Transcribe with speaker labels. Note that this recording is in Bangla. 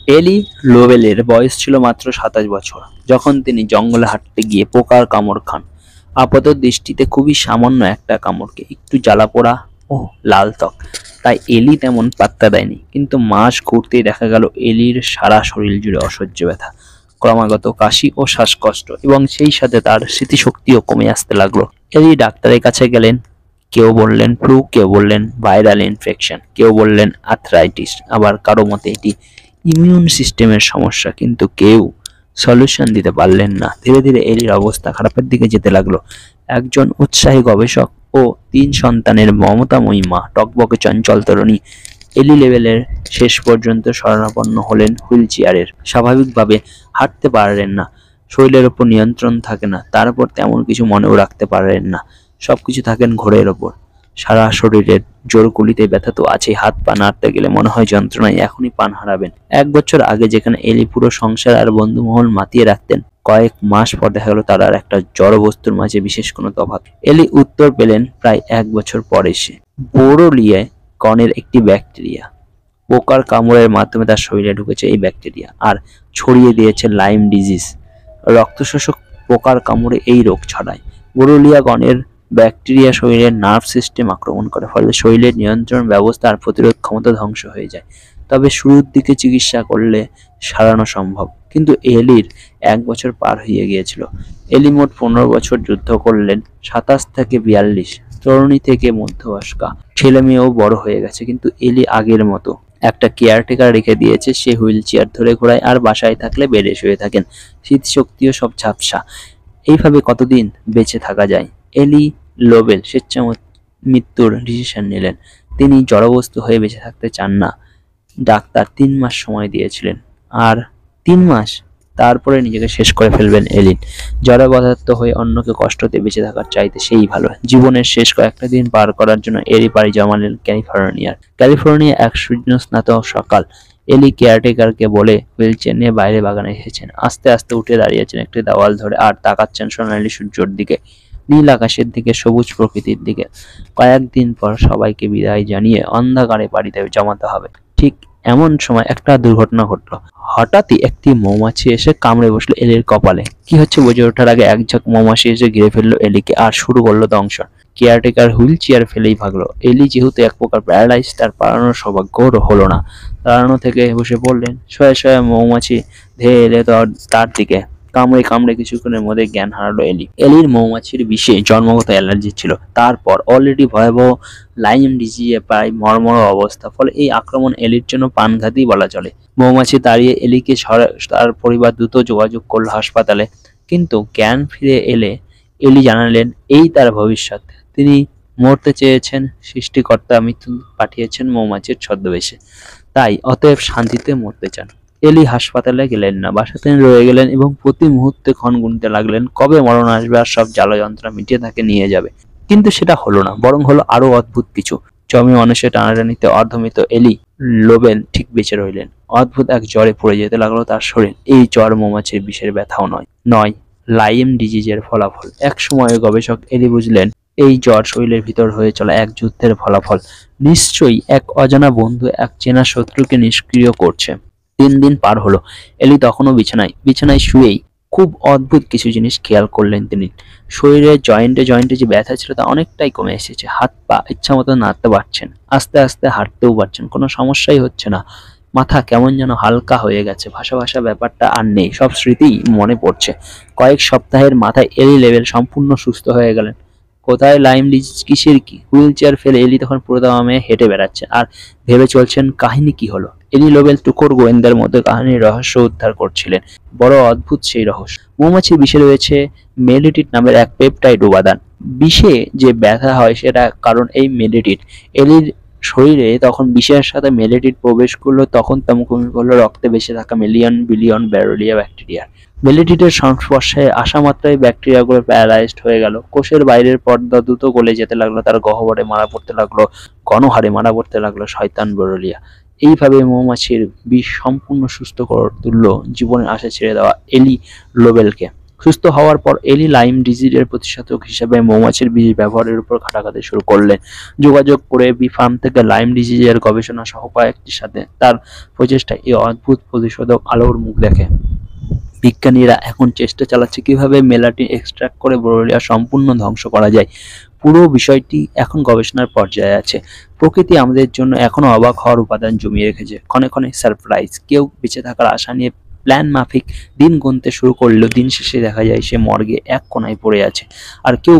Speaker 1: এলি লোবেলের বয়স ছিল মাত্র 27 বছর যখন তিনি জঙ্গলে হাঁটতে গিয়ে পোকার কামড় খান। আপাত দৃষ্টিতে খুবই সামান্য একটা কামড়কে একটু জ্বালা পোড়া ও লাল ত্বক, তাই এলি তেমন পাত্তা দেয়নি। কিন্তু মাস ঘুরতেই দেখা গেল এলির সারা শরীর জুড়ে অসহ্য ব্যথা, ক্রমাগত কাশি ও শ্বাসকষ্ট, এবং সেই সাথে তার স্মৃতিশক্তিও কমে আসতে লাগলো। এলি ডাক্তারের কাছে গেলেন। কেউ বললেন ফ্লু, কেউ বললেন ভাইরাল ইনফেকশন, কেউ বললেন আর্থ্রাইটিস, আবার কারো মতে এটি ইমিউন সিস্টেমের সমস্যা, কিন্তু কেউ সলিউশন দিতে পারলেন না। ধীরে ধীরে এলির অবস্থা খারাপের দিকে যেতে লাগলো। একজন উৎসাহী গবেষক ও 3 সন্তানের মমতাময়ী মা, টকবকে চঞ্চল তরুণী এলি লেভেলের শেষ পর্যন্ত শরণাপন্ন হলেন হুইল চেয়ারের। স্বাভাবিকভাবে হাঁটতে পারলেন না, শরীরের ওপর নিয়ন্ত্রণ থাকে না, তার উপর তেমন কিছু মনেও রাখতে পারলেন না। সবকিছু থাকেন ঘোরের ওপর। সারা শরীরের জোড়গুলিতে ব্যথা তো আছেই, হাত পা নাড়তে গেলে মনে হয় যন্ত্রণায় এখনই প্রাণ হারাবেন। 1 বছর আগে যেখানে এলি পুরো সংসার আর বন্ধুমহল মাতিয়ে রাখতেন, কয়েক মাস পর দেখা গেল তার আর একটা জড় বস্তুর মাঝে বিশেষ কোনো তফাৎ। এলি উত্তর পেলেন প্রায় 1 বছর পর এসে। বোরোলিয়া গণের একটি ব্যাকটেরিয়া, পোকার কামড়ের মাধ্যমে তার শরীরে ঢুকেছে এই ব্যাকটেরিয়া আর ছড়িয়ে দিয়েছে লাইম ডিজিজ। রক্তশোষক পোকার কামড়ে এই রোগ ছড়ায়। বোরোলিয়া গণের ব্যাকটেরিয়া শরীরের নার্ভ সিস্টেম আক্রমণ করে, ফলে শরীরের নিয়ন্ত্রণ ব্যবস্থা আর প্রতিরোধ ক্ষমতা ধ্বংস হয়ে যায়। তবে শুরুর দিকে চিকিৎসা করলে সারানো সম্ভব, কিন্তু এলির 1 বছর পার হয়ে গিয়েছিল। এলি মোট 15 বছর যুদ্ধ করলেন, 27 থেকে 42, তরুণী থেকে মধ্যবয়স্কা, ছেলে মেয়েও বড় হয়ে গেছে, কিন্তু এলি আগের মতো। একটা কেয়ারটেকার রেখে দিয়েছে, সে হুইল চেয়ার ধরে ঘোরায় আর বাসায় থাকলে বেডে শুয়ে থাকেন। স্মৃতিশক্তিও সব ঝাপসা। এইভাবে কতদিন বেঁচে থাকা যায়? এলি লোবেল স্বেচ্ছামত মৃত্যুর ডিসিশন নিলেন। তিনি জড়বস্তু হয়ে বেঁচে থাকতে চান না। ডাক্তার 3 মাস সময় দিয়েছিলেন, আর 3 মাস তারপরে নিজেকে শেষ করে ফেলবেন এলিন। জড়বস্ত হয়ে অন্যকে কষ্ট দিয়ে বেঁচে থাকার চাইতে সেই ভালো। জীবনের শেষ কয়েকটা দিন পার করার জন্য এলি পাড়ি জমালেন ক্যালিফোর্নিয়া। এক সূর্যস্নাত সকাল। এলি কেয়ারটেকারকে বলে হুইলচেয়ার নিয়ে বাইরে বাগানে এসেছেন। আস্তে আস্তে উঠে দাঁড়িয়েছেন একটি দেওয়াল ধরে আর তাকাচ্ছেন সোনালি সূর্যের দিকে, নীল আকাশের দিকে, সবুজ প্রকৃতির দিকে। কয়েকদিন পর সবাইকে বিদায় জানিয়ে অন্ধকারে বাড়িতে জমাতে হবে। ঠিক এমন সময় একটা দুর্ঘটনা ঘটলো। হঠাৎই একটি মৌমাছি এসে কামড়ে বসলো এলির কপালে। কি হচ্ছে বুঝে ওঠার আগে এক ঝাঁক মৌমাছি এসে ঘিরে ফেললো এলিকে আর শুরু করলো দংশন। কেয়ারটেকার হুইল চেয়ার ফেলেই ভাগলো। এলি যেহেতু এক প্রকার প্যারালাইজ, তার পালানোর সৌভাগ্য হলো না। দাঁড়ানো থেকে বসে পড়লেন। শয়ে শয়ে মৌমাছি ধেয়ে এলে তার দিকে। কামড়ে কামড়ে কিছুক্ষণের মধ্যে জ্ঞান হারালো এলি। এলির মৌমাছির বিষে জন্মগত অ্যালার্জি ছিল, তারপর অলরেডি ভয়াবহ লাইম ডিজিজে প্রায় মর্মর অবস্থা, ফলে এই আক্রমণ এলির জন্য প্রাণঘাতী বলা চলে। মৌমাছি তাড়িয়ে এলিকে তার পরিবার দ্রুত যোগাযোগ করলো হাসপাতালে, কিন্তু জ্ঞান ফিরে এলে এলি জানালেন এই তার ভবিষ্যৎ। তিনি মরতে চেয়েছেন, সৃষ্টিকর্তা মৃত্যু পাঠিয়েছেন মৌমাছির ছদ্মবেশে, তাই অতএব শান্তিতে মরতে চান। এলি হাসপাতালে গেলেন না, বাসাতে রয়ে গেলেন এবং প্রতি মুহূর্তে ক্ষণ গুনতে লাগলেন কবে মরণ আসবে আর সব জ্বালা যন্ত্রণা মিটিয়ে তাকে নিয়ে যাবে। কিন্তু সেটা হলো না, বরং হলো আরো অদ্ভুত কিছু। জমি মানুষের টানাটানিতে অর্ধমৃত এলি লোবেল ঠিক বেঁচে রইলেন। অদ্ভুত এক জ্বরে পড়ে যেতে লাগলো তার শরীর। এই জ্বর মৌমাছির বিষের ব্যথাও নয় লাইম ডিজিজের ফলাফল। এক সময় গবেষক এলি বুঝলেন এই জ্বর শরীরের ভিতর হয়ে চলা এক যুদ্ধের ফলাফল। নিশ্চয়ই এক অজানা বন্ধু এক চেনা শত্রুকে নিষ্ক্রিয় করছে। 3 দিন পার হলো। এলি তখনও বিছানায় শুয়েই খুব অদ্ভুত কিছু জিনিস খেয়াল করলেন তিনি। শরীরের জয়েন্টে জয়েন্টে যে ব্যথা ছিল তা অনেকটাই কমে এসেছে। হাত পা ইচ্ছা মতো নাড়তে পারছেন, আস্তে আস্তে হাঁটতেও পারছেন, কোনো সমস্যাই হচ্ছে না। মাথা কেমন যেন হালকা হয়ে গেছে, ভাষা ভাষা ব্যাপারটা আর নেই, সব স্মৃতিই মনে পড়ছে। কয়েক সপ্তাহের মাথায় এলি লেভেল সম্পূর্ণ সুস্থ হয়ে গেলেন। কোথায় লাইম ডিজিজ, কিসের কি? হুইল চেয়ার ফেলে এলি তখন পুরো দামে হেঁটে বেড়াচ্ছে আর ভেবে চলছেন কাহিনী কি হলো। এলি লোবেল টুকর গোয়েন্দার মধ্যে কাহিনীর রহস্য উদ্ধার করছিলেন। বড় অদ্ভুত সেই রহস্য। মৌমাছির বিষে রয়েছে মেলিটিট নামের এক পেপটাইড উপাদান। বিষে যে ব্যথা হয় সেটা কারণ এই মেলিটিট। এলির শরীরে তখন বিষের সাথে মেলিটিট প্রবেশ করলো, তখন তেমকুমি করলো রক্তে বেঁচে থাকা মিলিয়ন বিলিয়ন ব্যারোলিয়া ব্যাকটেরিয়া। মেলিটিটের সংস্পর্শে আসা মাত্রই ব্যাকটেরিয়াগুলো প্যারালাইজড হয়ে গেল। কোষের বাইরের পর্দা দ্রুত গলে যেতে লাগলো, তার গহ্বরে মারা পড়তে লাগলো, গণহারে মারা পড়তে লাগলো শয়তান ব্যারোলিয়া। এইভাবে মৌমাছির বিষ সম্পূর্ণ সুস্থ করে তুলল জীবনের আশা ছেড়ে দেওয়া এলি লোবেলকে। সুস্থ হওয়ার পর এলি লাইম ডিজিজের প্রতিষেধক হিসেবে মৌমাছির বীজ ব্যবহারের উপর খাটাখাটি শুরু করলেন। যোগাযোগ করে বি ফার্ম থেকে লাইম ডিজিজের গবেষণা সহ কয়েকটির সাথে তার প্রচেষ্টায় এই অদ্ভুত প্রতিষেধক আলোর মুখ দেখে। বিজ্ঞানীরা এখন চেষ্টা চালাচ্ছে কিভাবে মেলাটিন এক্সট্রাক্ট করে ব্রোলিয়া সম্পূর্ণ ধ্বংস করা যায়। পুরো বিষয়টি এখন গবেষণার পর্যায়ে আছে। প্রকৃতি আমাদের জন্য এখনো অবাক হওয়ার উপাদান জমিয়ে রেখেছে, ক্ষণে ক্ষণে সারপ্রাইজ। কেউ বেঁচে থাকার আশা নিয়ে প্ল্যান মাফিক দিন গুনতে শুরু করলেও দিন শেষে দেখা যায় সে মর্গে এক কোনায় পড়ে আছে, আর কেউ